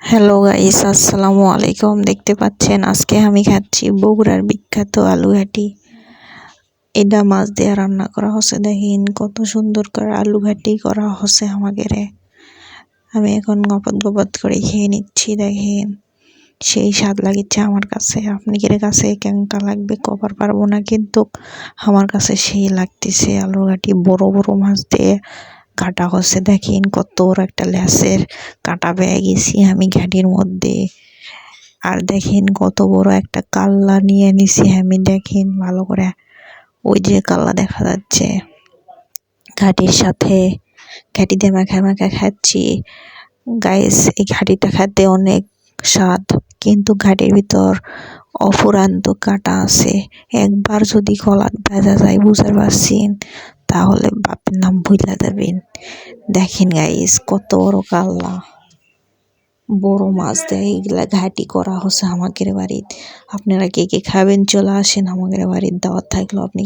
Hello guys, আসসালামু আলাইকুম। দেখতে পাচ্ছেন আজকে আমি খাচ্ছি বগুড়ার বিখ্যাত আলু ঘাটি। এটা মাছ দিয়ে রান্না করা হচ্ছে। দেখেন কত সুন্দর করে আলু ঘাটি করা হচ্ছে আমাদের। আমি এখন গপাত গপাত করে খেয়ে নিচ্ছি। দেখেন সেই স্বাদ লাগিচ্ছে আমার কাছে। আপনাদের কাছে কেমনটা লাগবে কবার পারবো না, কিন্তু আমার কাছে সেই লাগতেছে। আলু ঘাটি বড় বড় মাছ দিয়ে কাটা হচ্ছে। দেখেন কত বড় একটা ল্যাসের কাটা পেয়ে গেছি আমি ঘাটির মধ্যে। আর দেখেন কত বড় একটা কাল্লা নিয়ে নিছি আমি। দেখেন ভালো করে, ওই যে কাল্লা দেখা যাচ্ছে ঘাটির সাথে। ঘাটিতে মাখা মাখা খাচ্ছি গাইস। এই ঘাটিটা খেতে অনেক স্বাদ, কিন্তু ঘাটির ভিতর অফুরান্ত কাটা আছে। একবার যদি গলাত ভেজা যায়, বুঝতে পারছেন, তাহলে বাপের নাম ভুলে যাবেন। দেখেন গাইস কত বড় কাল্লা, বড় মাছ দেয়। এগুলা ঘাটি করা হচ্ছে আমাদের বাড়িতে। আপনারা কে কে খাবেন চলে আসেন আমাদের বাড়ির, দাওয়াত থাকলো। আপনি